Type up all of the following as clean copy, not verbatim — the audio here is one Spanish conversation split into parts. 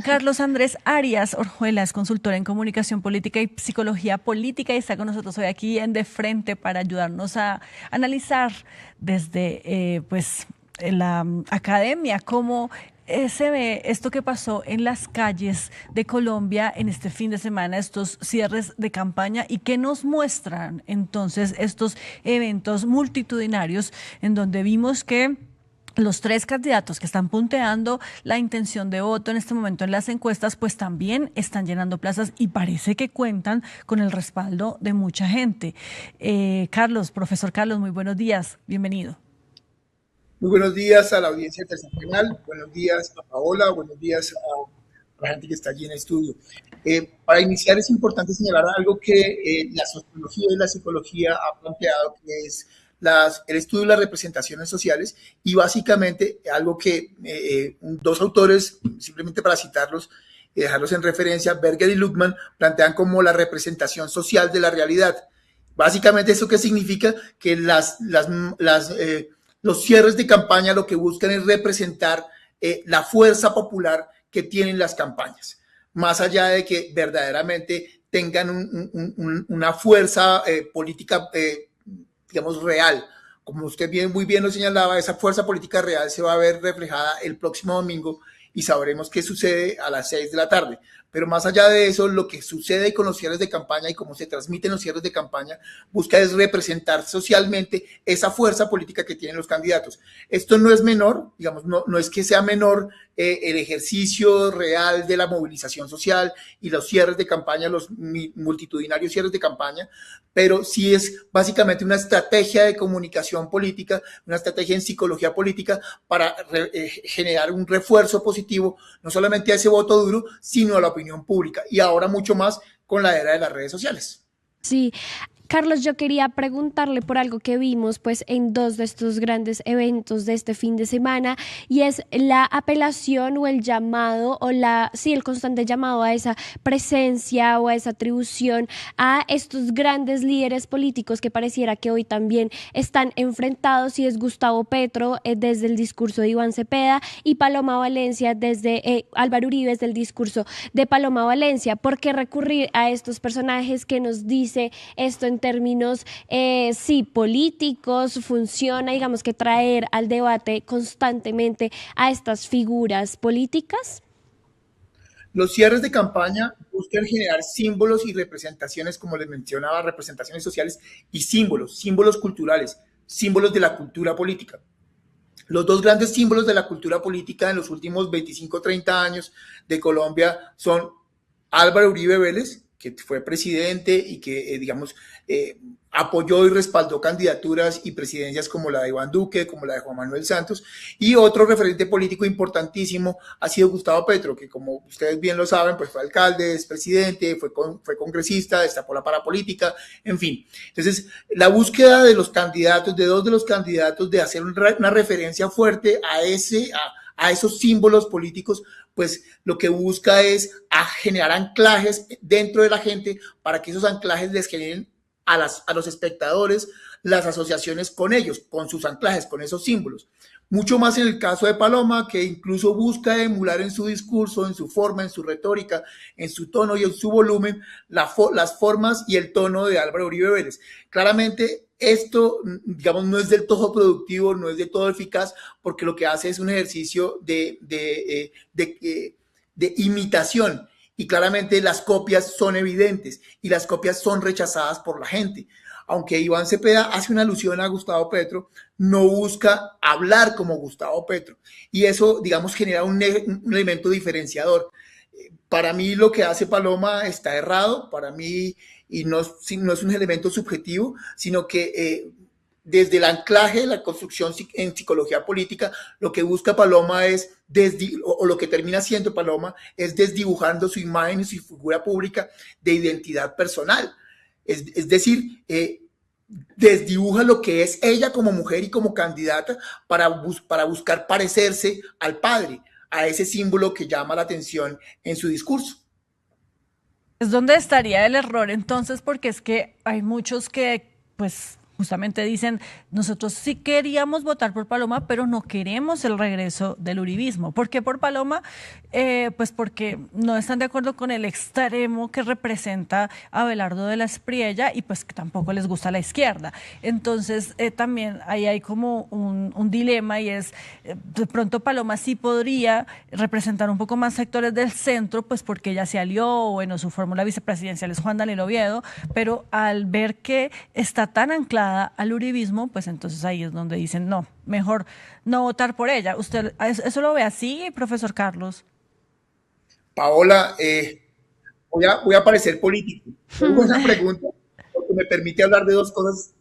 Carlos Andrés Arias Orjuela es consultor en comunicación política y psicología política y está con nosotros hoy aquí en De Frente para ayudarnos a analizar desde en la academia cómo se ve esto que pasó en las calles de Colombia en este fin de semana, estos cierres de campaña y qué nos muestran entonces estos eventos multitudinarios en donde vimos que los tres candidatos que están punteando la intención de voto en este momento en las encuestas, pues también están llenando plazas y parece que cuentan con el respaldo de mucha gente. Carlos, profesor Carlos, muy buenos días, bienvenido. Muy buenos días a la audiencia internacional, buenos días a Paola, buenos días a la gente que está allí en el estudio. Para iniciar es importante señalar algo que la sociología y la psicología ha planteado, que es el estudio de las representaciones sociales y básicamente algo que dos autores, simplemente para citarlos y dejarlos en referencia, Berger y Luckman, plantean como la representación social de la realidad. Básicamente, ¿eso qué significa? Que los cierres de campaña lo que buscan es representar la fuerza popular que tienen las campañas, más allá de que verdaderamente tengan una fuerza política, digamos, real. Como usted muy bien lo señalaba, esa fuerza política real se va a ver reflejada el próximo domingo y sabremos qué sucede a las 6 de la tarde. Pero más allá de eso, lo que sucede con los cierres de campaña y cómo se transmiten los cierres de campaña, busca es representar socialmente esa fuerza política que tienen los candidatos. Esto no es menor, digamos, no es que sea menor el ejercicio real de la movilización social y los cierres de campaña, los multitudinarios cierres de campaña, pero sí es básicamente una estrategia de comunicación política, una estrategia en psicología política para generar un refuerzo positivo, no solamente a ese voto duro, sino a la opinión pública. Y ahora mucho más con la era de las redes sociales. Sí, Carlos, yo quería preguntarle por algo que vimos pues en dos de estos grandes eventos de este fin de semana y es la apelación o el llamado o el constante llamado a esa presencia o a esa atribución a estos grandes líderes políticos que pareciera que hoy también están enfrentados y es Gustavo Petro desde el discurso de Iván Cepeda y Paloma Valencia desde Álvaro Uribe desde el discurso de Paloma Valencia. ¿Por qué recurrir a estos personajes que nos dice esto en términos, sí, políticos, funciona, digamos que traer al debate constantemente a estas figuras políticas? Los cierres de campaña buscan generar símbolos y representaciones, como les mencionaba, representaciones sociales y símbolos culturales, símbolos de la cultura política. Los dos grandes símbolos de la cultura política en los últimos 25 o 30 años de Colombia son Álvaro Uribe Vélez, que fue presidente y que, digamos, apoyó y respaldó candidaturas y presidencias como la de Iván Duque, como la de Juan Manuel Santos, y otro referente político importantísimo ha sido Gustavo Petro, que como ustedes bien lo saben, pues fue alcalde, es presidente, fue congresista, destapó la parapolítica, en fin. Entonces, la búsqueda de los candidatos, de dos de los candidatos, de hacer una referencia fuerte a esos símbolos políticos, pues lo que busca es generar anclajes dentro de la gente para que esos anclajes les generen a los espectadores las asociaciones con ellos, con sus anclajes, con esos símbolos. Mucho más en el caso de Paloma, que incluso busca emular en su discurso, en su forma, en su retórica, en su tono y en su volumen, las formas y el tono de Álvaro Uribe Vélez. Claramente, esto, digamos, no es del todo productivo, no es del todo eficaz, porque lo que hace es un ejercicio de imitación. Y claramente las copias son evidentes y las copias son rechazadas por la gente. Aunque Iván Cepeda hace una alusión a Gustavo Petro, no busca hablar como Gustavo Petro. Y eso, digamos, genera un elemento diferenciador. Para mí lo que hace Paloma está errado, para mí, y no es un elemento subjetivo, sino que desde el anclaje, la construcción en psicología política, lo que busca Paloma es, o lo que termina siendo Paloma, es desdibujando su imagen y su figura pública de identidad personal. Es decir, desdibuja lo que es ella como mujer y como candidata para buscar parecerse al padre, a ese símbolo que llama la atención en su discurso. Es donde estaría el error entonces, porque es que hay muchos que, pues, justamente dicen, nosotros sí queríamos votar por Paloma, pero no queremos el regreso del uribismo. ¿Por qué por Paloma? Pues porque no están de acuerdo con el extremo que representa Abelardo de la Espriella y pues que tampoco les gusta la izquierda. Entonces también ahí hay como un dilema y es, de pronto Paloma sí podría representar un poco más sectores del centro, pues porque ella se alió, bueno, su fórmula vicepresidencial es Juan Daniel Oviedo, pero al ver que está tan anclada al uribismo, pues entonces ahí es donde dicen, no, mejor no votar por ella. ¿Usted eso lo ve así, profesor Carlos? Paola, voy a parecer político. Tengo una pregunta porque me permite hablar de dos cosas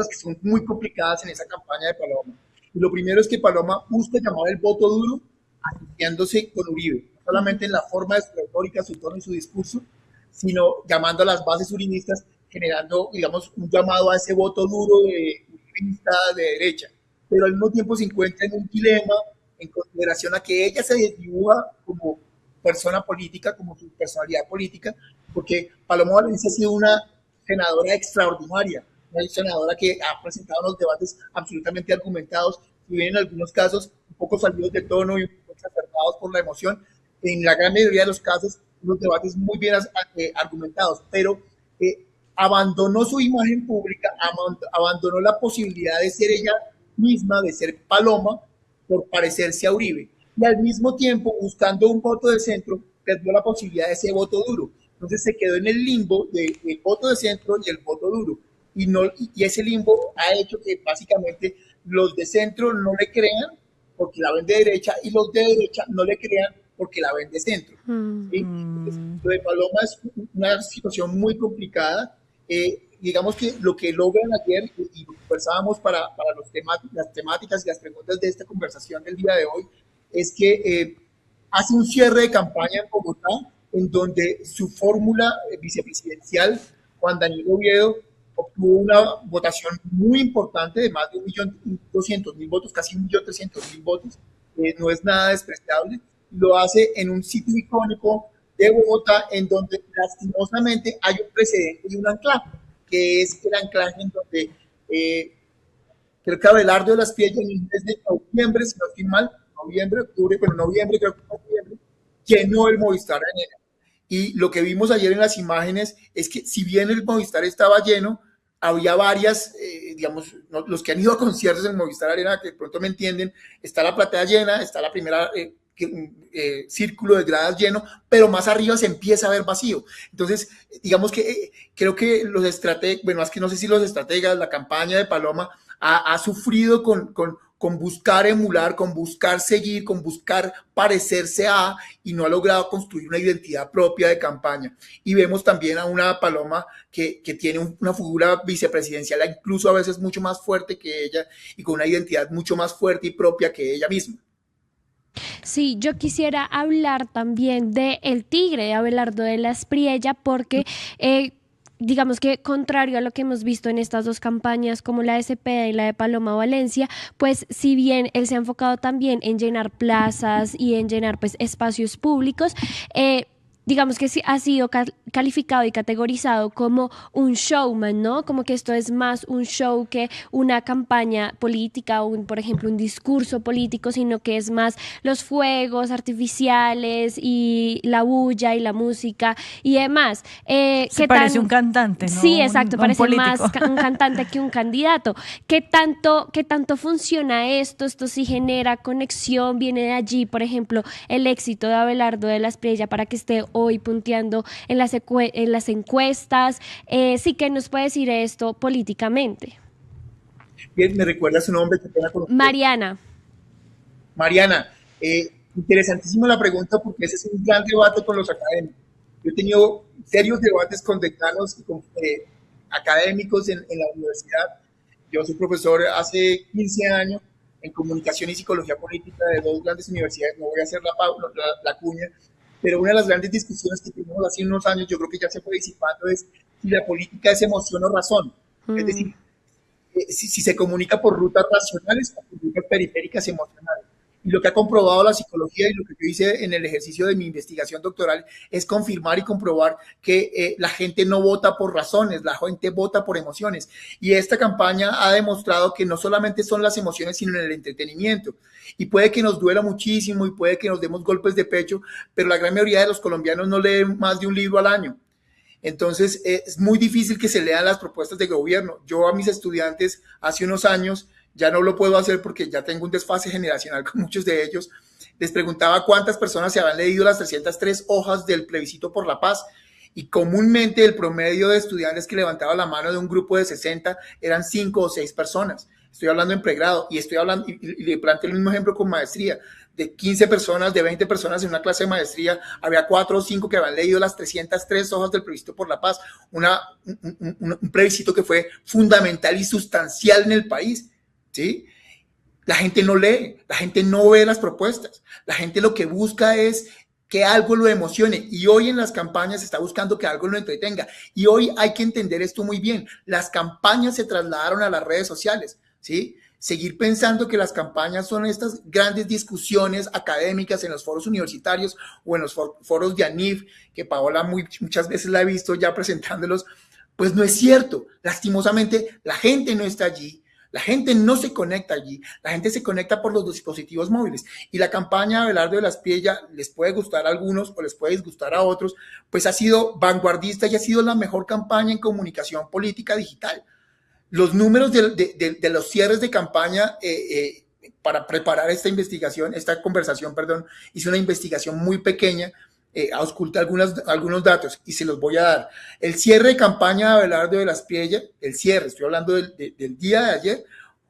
que son muy complicadas en esa campaña de Paloma. Y lo primero es que Paloma busca llamar el voto duro asociándose con Uribe, no solamente en la forma de su retórica, su tono y su discurso, sino llamando a las bases uribistas, generando, digamos, un llamado a ese voto duro de uribista de derecha. Pero al mismo tiempo se encuentra en un dilema en consideración a que ella se desdibuja como persona política, como su personalidad política, porque Paloma Valencia ha sido una senadora extraordinaria, una senadora que ha presentado unos debates absolutamente argumentados, si bien en algunos casos un poco salidos de tono y un poco exacerbados por la emoción, en la gran mayoría de los casos unos debates muy bien argumentados, pero abandonó su imagen pública, abandonó la posibilidad de ser ella misma, de ser Paloma, por parecerse a Uribe. Y al mismo tiempo, buscando un voto de centro, perdió la posibilidad de ese voto duro. Entonces se quedó en el limbo del voto de centro y el voto duro. Y ese limbo ha hecho que básicamente los de centro no le crean porque la ven de derecha y los de derecha no le crean porque la ven de centro. ¿Sí? Entonces, lo de Paloma es una situación muy complicada. Digamos que lo que logran ayer, y lo conversábamos para las temáticas y las preguntas de esta conversación del día de hoy, es que hace un cierre de campaña en Bogotá, en donde su fórmula vicepresidencial, Juan Daniel Oviedo, obtuvo una votación muy importante de más de 1.200.000 votos, casi 1.300.000 votos, no es nada despreciable, lo hace en un sitio icónico de Bogotá, en donde lastimosamente hay un precedente y un anclaje, que es el anclaje en donde creo que Abelardo de las Piedras en el mes de noviembre, si no estoy mal, noviembre, octubre, pero noviembre, creo que noviembre, llenó el Movistar Arena. Y lo que vimos ayer en las imágenes es que si bien el Movistar estaba lleno, había varias, digamos, no, los que han ido a conciertos en Movistar Arena, que de pronto me entienden, está la platea llena, está la primera círculo de gradas lleno, pero más arriba se empieza a ver vacío. Entonces, digamos que creo que los estrategas, bueno, es que no sé si los estrategas, la campaña de Paloma ha sufrido con buscar emular, con buscar seguir, con buscar parecerse a, y no ha logrado construir una identidad propia de campaña. Y vemos también a una Paloma que tiene una figura vicepresidencial incluso a veces mucho más fuerte que ella y con una identidad mucho más fuerte y propia que ella misma. Sí, yo quisiera hablar también de El Tigre, de Abelardo de la Espriella, porque digamos que contrario a lo que hemos visto en estas dos campañas, como la de Cepeda y la de Paloma Valencia, pues si bien él se ha enfocado también en llenar plazas y en llenar pues espacios públicos, digamos que sí ha sido calificado y categorizado como un showman, ¿no? Como que esto es más un show que una campaña política, por ejemplo, un discurso político, sino que es más los fuegos artificiales y la bulla y la música y demás. Se parece un cantante, ¿no? Sí, exacto, parece político. más un cantante que un candidato. ¿Qué tanto funciona esto? Esto sí genera conexión, viene de allí, por ejemplo, el éxito de Abelardo de la Espriella para que esté hoy punteando en las encuestas. Sí, que nos puede decir esto políticamente. Bien, me recuerda su nombre. Mariana. Mariana, interesantísima la pregunta porque ese es un gran debate con los académicos. Yo he tenido serios debates con decanos y con académicos en la universidad. Yo soy profesor hace 15 años en comunicación y psicología política de dos grandes universidades. No voy a hacer la cuña, pero una de las grandes discusiones que tuvimos hace unos años, yo creo que ya se fue disipando, es si la política es emoción o razón. Es decir, si se comunica por rutas racionales o por rutas periféricas emocionales. Y lo que ha comprobado la psicología y lo que yo hice en el ejercicio de mi investigación doctoral es confirmar y comprobar que la gente no vota por razones, la gente vota por emociones. Y esta campaña ha demostrado que no solamente son las emociones, sino en el entretenimiento. Y puede que nos duela muchísimo y puede que nos demos golpes de pecho, pero la gran mayoría de los colombianos no leen más de un libro al año. Entonces, es muy difícil que se lean las propuestas de gobierno. Yo a mis estudiantes hace unos años, ya no lo puedo hacer porque ya tengo un desfase generacional con muchos de ellos, les preguntaba cuántas personas se habían leído las 303 hojas del plebiscito por la paz. Y comúnmente el promedio de estudiantes que levantaba la mano de un grupo de 60 eran 5 o 6 personas. Estoy hablando en pregrado y estoy hablando, y le planteo el mismo ejemplo con maestría. De 15 personas, de 20 personas en una clase de maestría, había 4 o 5 que habían leído las 303 hojas del plebiscito por la paz, un plebiscito que fue fundamental y sustancial en el país, ¿sí? La gente no lee, la gente no ve las propuestas, la gente lo que busca es que algo lo emocione, y hoy en las campañas se está buscando que algo lo entretenga, y hoy hay que entender esto muy bien. Las campañas se trasladaron a las redes sociales, ¿sí? Seguir pensando que las campañas son estas grandes discusiones académicas en los foros universitarios o en los foros de ANIF, que Paola muchas veces la he visto ya presentándolos, pues no es cierto. Lastimosamente, la gente no está allí, la gente no se conecta allí, la gente se conecta por los dispositivos móviles. Y la campaña de Abelardo de la Espriella, les puede gustar a algunos o les puede disgustar a otros, pues ha sido vanguardista y ha sido la mejor campaña en comunicación política digital. Los números de los cierres de campaña para preparar esta investigación, esta conversación, perdón, hice una investigación muy pequeña, ausculté algunos datos y se los voy a dar. El cierre de campaña de Abelardo de la Espriella, el cierre, estoy hablando del día de ayer,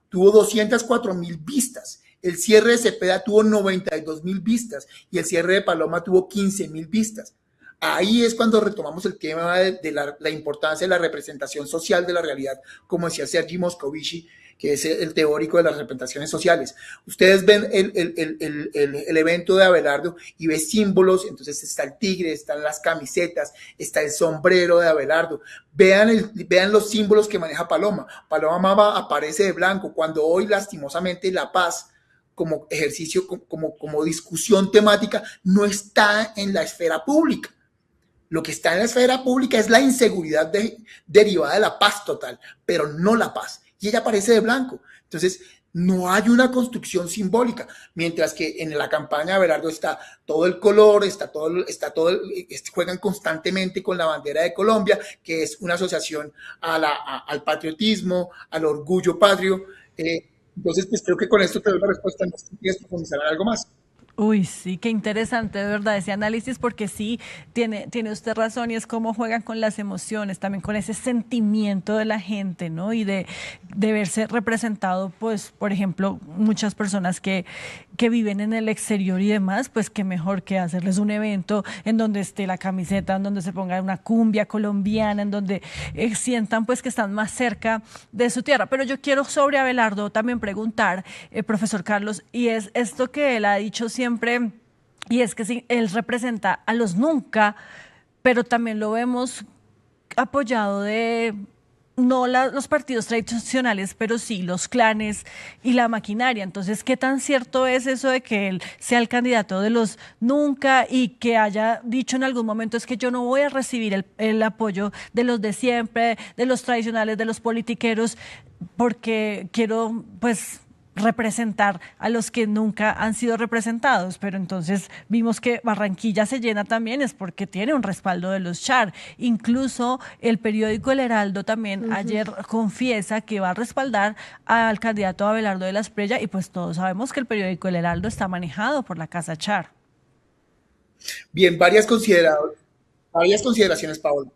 tuvo 204,000 vistas. El cierre de Cepeda tuvo 92,000 vistas y el cierre de Paloma tuvo 15,000 vistas. Ahí es cuando retomamos el tema de la importancia de la representación social de la realidad, como decía Sergi Moscovici, que es el teórico de las representaciones sociales. Ustedes ven el evento de Abelardo y ven símbolos, entonces está el tigre, están las camisetas, está el sombrero de Abelardo. Vean los símbolos que maneja Paloma. Paloma Mama aparece de blanco, cuando hoy lastimosamente la paz como ejercicio, como discusión temática, no está en la esfera pública. Lo que está en la esfera pública es la inseguridad derivada de la paz total, pero no la paz. Y ella aparece de blanco. Entonces, no hay una construcción simbólica. Mientras que en la campaña de Abelardo está todo el color, juegan constantemente con la bandera de Colombia, que es una asociación al patriotismo, al orgullo patrio. Entonces, pues creo que con esto te doy la respuesta. No sé si quieres profundizar en algo más. Uy, sí, qué interesante de verdad ese análisis, porque sí, tiene usted razón y es cómo juegan con las emociones, también con ese sentimiento de la gente, ¿no? Y de verse representado, pues, por ejemplo, muchas personas que viven en el exterior y demás, pues qué mejor que hacerles un evento en donde esté la camiseta, en donde se ponga una cumbia colombiana, en donde sientan pues que están más cerca de su tierra. Pero yo quiero sobre Abelardo también preguntar, profesor Carlos, y es esto que él ha dicho siempre, y es que sí, él representa a los nunca, pero también lo vemos apoyado de no los partidos tradicionales, pero sí los clanes y la maquinaria. Entonces, ¿qué tan cierto es eso de que él sea el candidato de los nunca y que haya dicho en algún momento es que yo no voy a recibir el apoyo de los de siempre, de los tradicionales, de los politiqueros, porque quiero, pues, representar a los que nunca han sido representados? Pero entonces vimos que Barranquilla se llena también es porque tiene un respaldo de los Char. Incluso el periódico El Heraldo también ayer confiesa que va a respaldar al candidato Abelardo de la Espriella, y pues todos sabemos que el periódico El Heraldo está manejado por la Casa Char. Bien, varias consideraciones, Paola.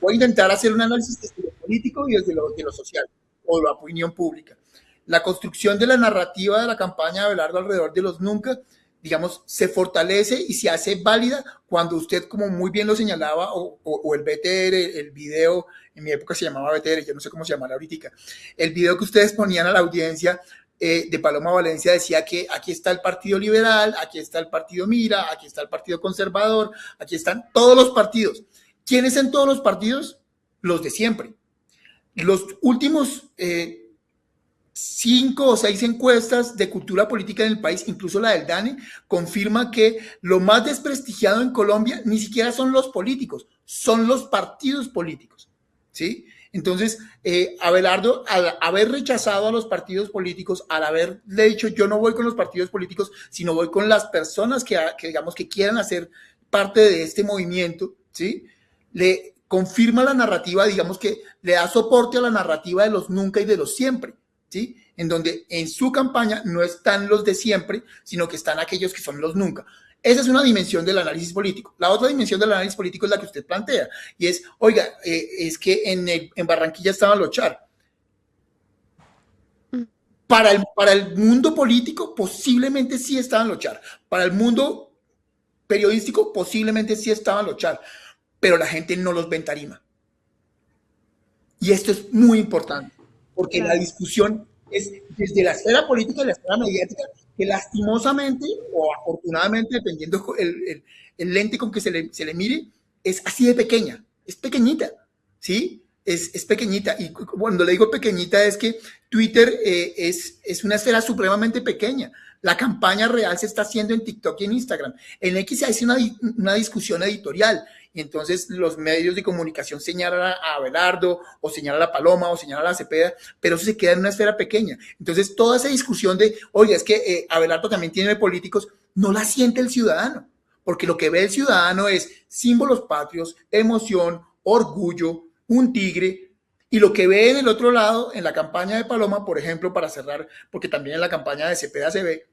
Voy a intentar hacer un análisis desde lo político y desde lo social o la opinión pública. La construcción de la narrativa de la campaña de Abelardo alrededor de los nunca, digamos, se fortalece y se hace válida cuando usted, como muy bien lo señalaba, o el BTR, el video, en mi época se llamaba BTR, yo no sé cómo se llamará ahorita, el video que ustedes ponían a la audiencia de Paloma Valencia decía que aquí está el Partido Liberal, aquí está el Partido Mira, aquí está el Partido Conservador, aquí están todos los partidos. ¿Quiénes en todos los partidos? Los de siempre. Los últimos 5 o 6 encuestas de cultura política en el país, incluso la del DANE, confirma que lo más desprestigiado en Colombia ni siquiera son los políticos, son los partidos políticos, ¿sí? Entonces, Abelardo, al haber rechazado a los partidos políticos, al haberle dicho yo no voy con los partidos políticos, sino voy con las personas que digamos que quieran hacer parte de este movimiento, ¿sí? Le confirma la narrativa, digamos que le da soporte a la narrativa de los nunca y de los siempre, ¿sí? En donde en su campaña no están los de siempre, sino que están aquellos que son los nunca. Esa es una dimensión del análisis político. La otra dimensión del análisis político es la que usted plantea, y es, oiga, es que en Barranquilla estaban los Char. Para el mundo político, posiblemente sí estaban los Char. Para el mundo periodístico, posiblemente sí estaban los Char, pero la gente no los ve en tarima. Y esto es muy importante, porque la discusión es desde la esfera política y la esfera mediática, que lastimosamente o afortunadamente, dependiendo el lente con que se le mire, es así de pequeña, es pequeñita, ¿sí? Es pequeñita. Y cuando le digo pequeñita es que Twitter es una esfera supremamente pequeña. La campaña real se está haciendo en TikTok y en Instagram. En X se hace una discusión editorial. Y entonces los medios de comunicación señalan a Abelardo, o señalan a Paloma, o señalan a Cepeda, pero eso se queda en una esfera pequeña. Entonces toda esa discusión de, oye, es que Abelardo también tiene políticos, no la siente el ciudadano, porque lo que ve el ciudadano es símbolos patrios, emoción, orgullo, un tigre, y lo que ve en el otro lado, en la campaña de Paloma, por ejemplo, para cerrar, porque también en la campaña de Cepeda se ve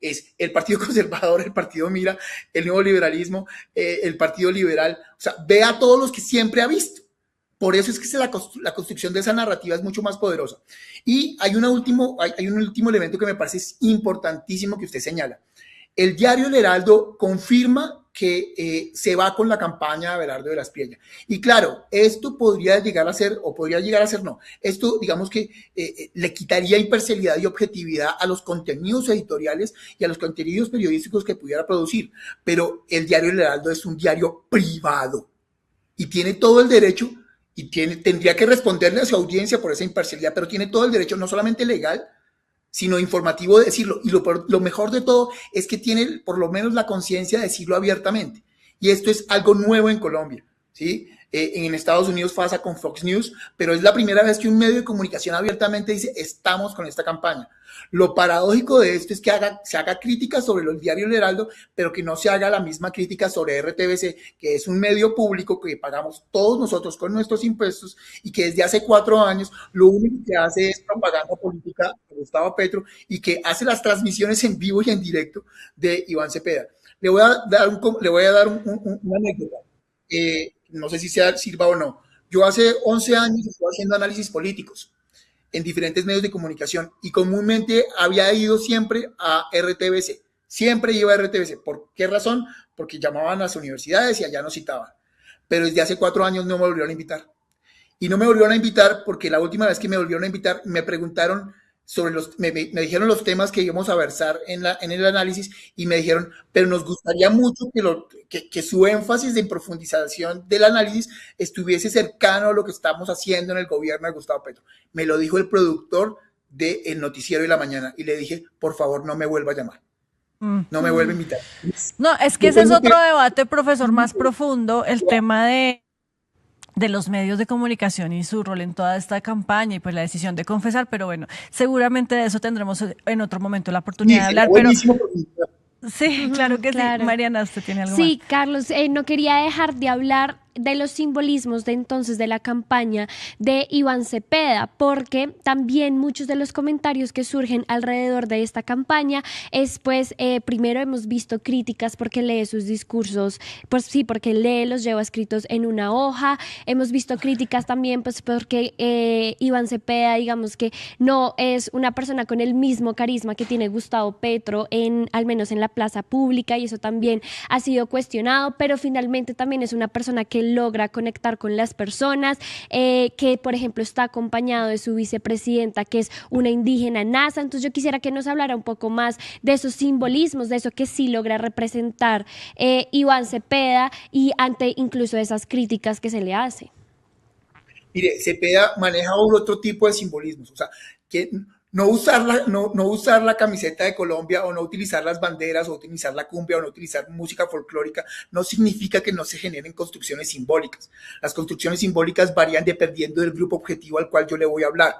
es el Partido Conservador, el Partido Mira, el Nuevo Liberalismo, el Partido Liberal, o sea, ve a todos los que siempre ha visto. Por eso es que la construcción de esa narrativa es mucho más poderosa. Y hay un último elemento que me parece importantísimo que usted señala. El diario El Heraldo confirma que se va con la campaña de Abelardo de la Espriella. Y claro, esto podría llegar a ser, o podría llegar a ser no, esto digamos que le quitaría imparcialidad y objetividad a los contenidos editoriales y a los contenidos periodísticos que pudiera producir, pero el diario El Heraldo es un diario privado y tiene todo el derecho y tendría que responderle a su audiencia por esa imparcialidad, pero tiene todo el derecho, no solamente legal, sino informativo de decirlo. Y lo mejor de todo es que tiene por lo menos la conciencia de decirlo abiertamente. Y esto es algo nuevo en Colombia, ¿sí? En Estados Unidos pasa con Fox News, pero es la primera vez que un medio de comunicación abiertamente dice, estamos con esta campaña. Lo paradójico de esto es que se haga crítica sobre el diario El Heraldo, pero que no se haga la misma crítica sobre RTBC, que es un medio público que pagamos todos nosotros con nuestros impuestos y que desde hace 4 años lo único que hace es propaganda política de Gustavo Petro y que hace las transmisiones en vivo y en directo de Iván Cepeda. Le voy a dar una anécdota. No sé si sirva o no. Yo hace 11 años estuve haciendo análisis políticos en diferentes medios de comunicación y comúnmente había ido siempre a RTBC. Siempre iba a RTBC. ¿Por qué razón? Porque llamaban a las universidades y allá nos citaban. Pero desde hace 4 años no me volvieron a invitar. Y no me volvieron a invitar porque la última vez que me volvieron a invitar me preguntaron sobre me dijeron los temas que íbamos a versar en el análisis y me dijeron, pero nos gustaría mucho que su énfasis de profundización del análisis estuviese cercano a lo que estamos haciendo en el gobierno de Gustavo Petro. Me lo dijo el productor del Noticiero de la Mañana y le dije, por favor, no me vuelva a llamar. No me vuelva a invitar. No, es que ese es otro debate, profesor, más profundo, el tema de los medios de comunicación y su rol en toda esta campaña y pues la decisión de confesar, pero bueno, seguramente de eso tendremos en otro momento la oportunidad de hablar, pero sí, claro que claro. Sí. Mariana, ¿usted tiene algo Sí, más? Carlos, no quería dejar de hablar de los simbolismos de entonces de la campaña de Iván Cepeda, porque también muchos de los comentarios que surgen alrededor de esta campaña es pues primero hemos visto críticas porque lee sus discursos, pues sí, porque lee, los lleva escritos en una hoja, hemos visto críticas también pues porque Iván Cepeda digamos que no es una persona con el mismo carisma que tiene Gustavo Petro al menos en la plaza pública, y eso también ha sido cuestionado, pero finalmente también es una persona que logra conectar con las personas, que por ejemplo está acompañado de su vicepresidenta que es una indígena nasa. Entonces yo quisiera que nos hablara un poco más de esos simbolismos, de eso que sí logra representar Iván Cepeda y ante incluso esas críticas que se le hace. Mire, Cepeda maneja otro tipo de simbolismos, o sea, que no usar la camiseta de Colombia o no utilizar las banderas o utilizar la cumbia o no utilizar música folclórica no significa que no se generen construcciones simbólicas. Las construcciones simbólicas varían dependiendo del grupo objetivo al cual yo le voy a hablar.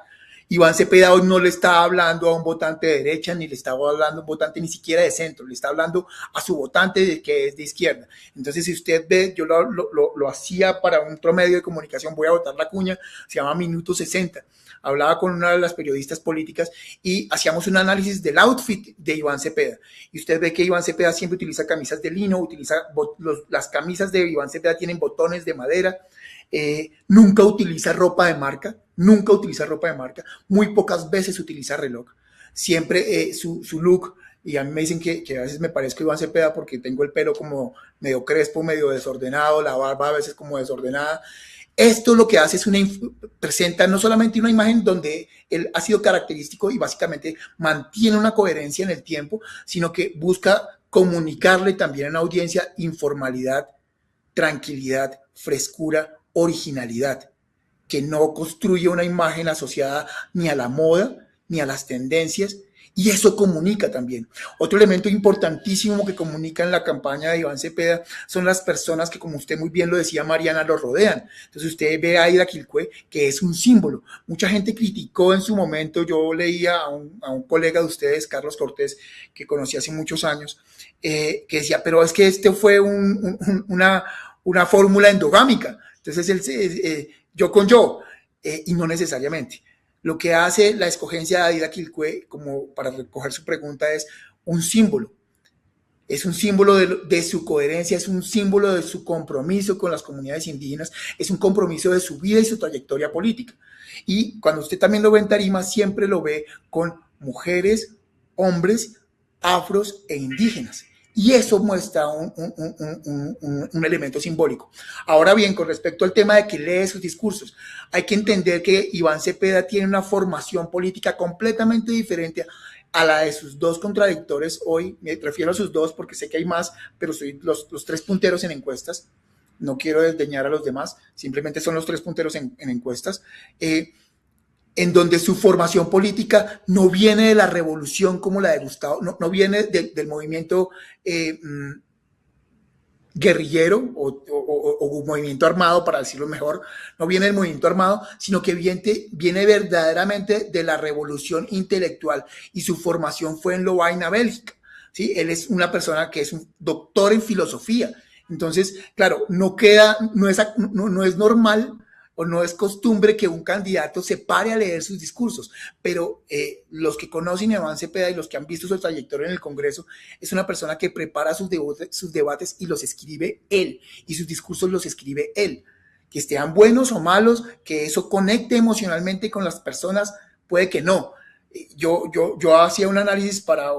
Iván Cepeda hoy no le está hablando a un votante de derecha, ni le está hablando a un votante ni siquiera de centro, le está hablando a su votante que es de izquierda. Entonces, si usted ve, yo lo hacía para un otro medio de comunicación, voy a botar la cuña, se llama Minuto 60. Hablaba con una de las periodistas políticas y hacíamos un análisis del outfit de Iván Cepeda. Y usted ve que Iván Cepeda siempre utiliza camisas de lino, las camisas de Iván Cepeda tienen botones de madera, nunca utiliza ropa de marca, muy pocas veces utiliza reloj, siempre su look, y a mí me dicen que a veces me parezco a Iván Cepeda porque tengo el pelo como medio crespo, medio desordenado, la barba a veces como desordenada. Esto lo que hace es presenta no solamente una imagen donde él ha sido característico y básicamente mantiene una coherencia en el tiempo, sino que busca comunicarle también a la audiencia informalidad, tranquilidad, frescura, originalidad, que no construye una imagen asociada ni a la moda, ni a las tendencias, y eso comunica también. Otro elemento importantísimo que comunica en la campaña de Iván Cepeda son las personas que, como usted muy bien lo decía, Mariana, lo rodean. Entonces usted ve a Aida Quilcue, que es un símbolo. Mucha gente criticó en su momento, yo leía a un colega de ustedes, Carlos Cortés, que conocí hace muchos años, que decía, pero es que este fue una fórmula endogámica. Entonces, yo con yo, y no necesariamente. Lo que hace la escogencia de Aida Quilcue, como para recoger su pregunta, es un símbolo. Es un símbolo de su coherencia, es un símbolo de su compromiso con las comunidades indígenas, es un compromiso de su vida y su trayectoria política. Y cuando usted también lo ve en tarima, siempre lo ve con mujeres, hombres, afros e indígenas. Y eso muestra un elemento simbólico. Ahora bien, con respecto al tema de que lee sus discursos, hay que entender que Iván Cepeda tiene una formación política completamente diferente a la de sus dos contradictores hoy. Me refiero a sus dos porque sé que hay más, pero soy los tres punteros en encuestas. No quiero desdeñar a los demás, simplemente son los tres punteros en encuestas. En donde su formación política no viene de la revolución como la de Gustavo, no viene del movimiento guerrillero o movimiento armado, para decirlo mejor, no viene del movimiento armado, sino que viene verdaderamente de la revolución intelectual, y su formación fue en Lovaina, Bélgica. ¿Sí? Él es una persona que es un doctor en filosofía. Entonces, claro, no es normal o no es costumbre que un candidato se pare a leer sus discursos, pero los que conocen a Iván Cepeda y los que han visto su trayectoria en el Congreso, es una persona que prepara sus debates y los escribe él, y sus discursos los escribe él. Que estén buenos o malos, que eso conecte emocionalmente con las personas, puede que no. Yo hacía un análisis para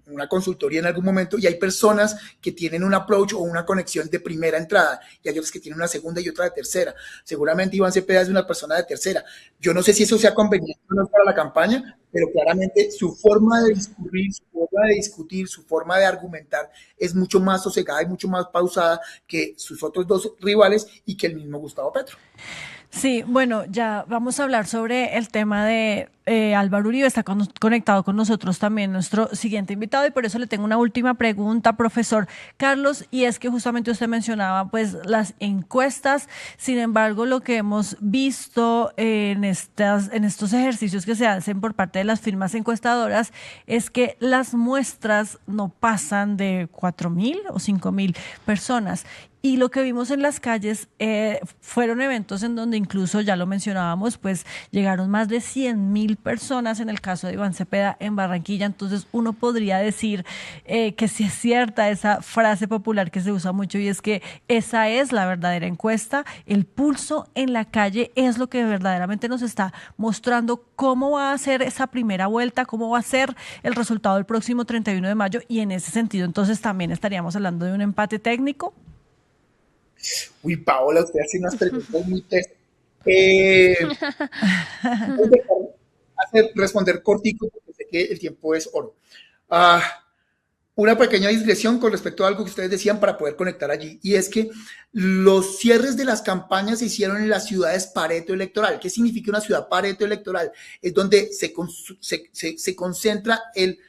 una consultoría en algún momento, y hay personas que tienen un approach o una conexión de primera entrada, y hay otras que tienen una segunda y otra de tercera. Seguramente Iván Cepeda es una persona de tercera. Yo no sé si eso sea conveniente o no para la campaña, pero claramente su forma de discurrir, su forma de discutir, su forma de argumentar es mucho más sosegada y mucho más pausada que sus otros dos rivales y que el mismo Gustavo Petro. Sí, bueno, ya vamos a hablar sobre el tema de Álvaro Uribe. Está conectado con nosotros también nuestro siguiente invitado, y por eso le tengo una última pregunta, profesor Carlos, y es que justamente usted mencionaba pues las encuestas. Sin embargo, lo que hemos visto en estos ejercicios que se hacen por parte de las firmas encuestadoras es que las muestras no pasan de 4.000 o 5.000 personas. Y lo que vimos en las calles fueron eventos en donde incluso, ya lo mencionábamos, pues llegaron más de 100.000 personas en el caso de Iván Cepeda en Barranquilla. Entonces uno podría decir que sí es cierta esa frase popular que se usa mucho, y es que esa es la verdadera encuesta. El pulso en la calle es lo que verdaderamente nos está mostrando cómo va a ser esa primera vuelta, cómo va a ser el resultado del próximo 31 de mayo. Y en ese sentido, entonces también estaríamos hablando de un empate técnico. Uy, Paola, usted hace unas preguntas muy test. Responder cortico porque sé que el tiempo es oro. una pequeña digresión con respecto a algo que ustedes decían para poder conectar allí, y es que los cierres de las campañas se hicieron en las ciudades Pareto electoral. ¿Qué significa una ciudad Pareto electoral? Es donde se concentra el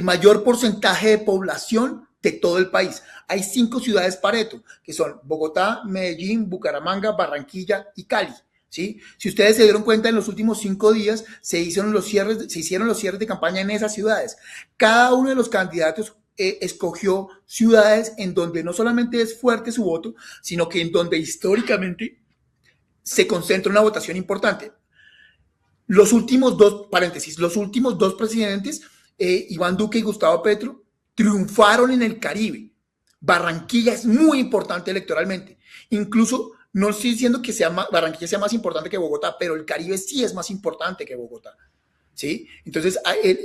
mayor porcentaje de población de todo el país. Hay 5 ciudades Pareto, que son Bogotá, Medellín, Bucaramanga, Barranquilla y Cali. ¿Sí? Si ustedes se dieron cuenta, en los últimos 5 días se hicieron los cierres de campaña en esas ciudades. Cada uno de los candidatos escogió ciudades en donde no solamente es fuerte su voto, sino que en donde históricamente se concentra una votación importante. Los últimos dos presidentes, Iván Duque y Gustavo Petro, triunfaron en el Caribe. Barranquilla es muy importante electoralmente. Incluso no estoy diciendo que Barranquilla sea más importante que Bogotá, pero el Caribe sí es más importante que Bogotá, ¿sí? Entonces,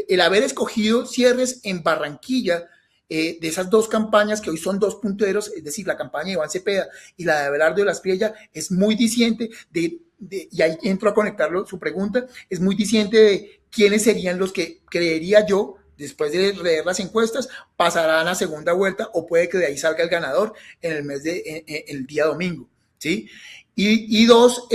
el haber escogido cierres en Barranquilla de esas 2 campañas que hoy son 2 punteros, es decir, la campaña de Iván Cepeda y la de Abelardo de la Espriella, es muy diciente y ahí entro a conectarlo, su pregunta, es muy diciente de quiénes serían los que creería yo, después de leer las encuestas, pasarán a segunda vuelta, o puede que de ahí salga el ganador en el día domingo. ¿Sí? Y 2,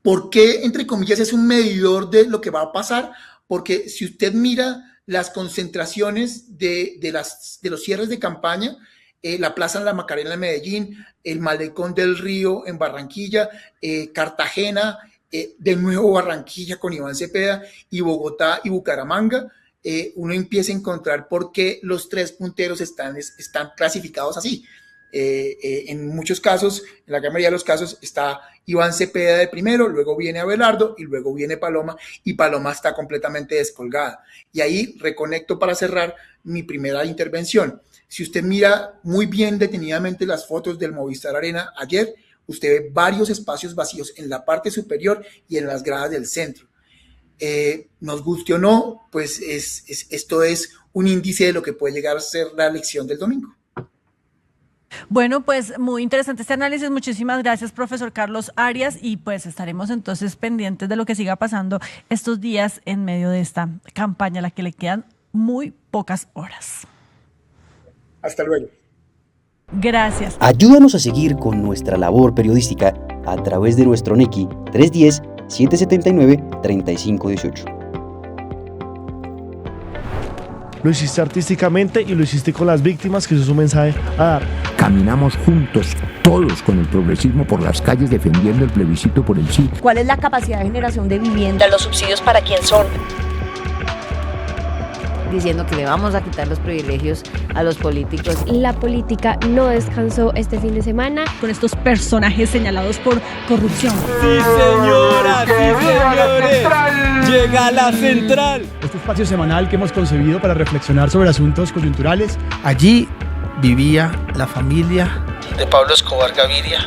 ¿por qué, entre comillas, es un medidor de lo que va a pasar? Porque si usted mira las concentraciones de los cierres de campaña, la Plaza de la Macarena en Medellín, el Malecón del Río en Barranquilla, Cartagena, de nuevo Barranquilla con Iván Cepeda, y Bogotá y Bucaramanga, uno empieza a encontrar por qué los 3 punteros están clasificados así. En muchos casos, en la gran mayoría de los casos, está Iván Cepeda de primero, luego viene Abelardo y luego viene Paloma, y Paloma está completamente descolgada. Y ahí reconecto para cerrar mi primera intervención. Si usted mira muy bien detenidamente las fotos del Movistar Arena ayer, usted ve varios espacios vacíos en la parte superior y en las gradas del centro. Nos guste o no, pues esto es un índice de lo que puede llegar a ser la elección del domingo. Bueno, pues muy interesante este análisis. Muchísimas gracias, profesor Carlos Arias, y pues estaremos entonces pendientes de lo que siga pasando estos días en medio de esta campaña a la que le quedan muy pocas horas. Hasta luego. Gracias. Ayúdanos a seguir con nuestra labor periodística a través de nuestro NECI 310-779-3518. Lo hiciste artísticamente y lo hiciste con las víctimas, que eso es un mensaje a dar. Caminamos juntos, todos con el progresismo por las calles defendiendo el plebiscito por el sí. ¿Cuál es la capacidad de generación de vivienda? ¿Los subsidios para quién son? Diciendo que le vamos a quitar los privilegios a los políticos. La política no descansó este fin de semana con estos personajes señalados por corrupción. Sí, señora, sí, señores. Llega la central. Este espacio semanal que hemos concebido para reflexionar sobre asuntos coyunturales. Allí vivía la familia de Pablo Escobar Gaviria.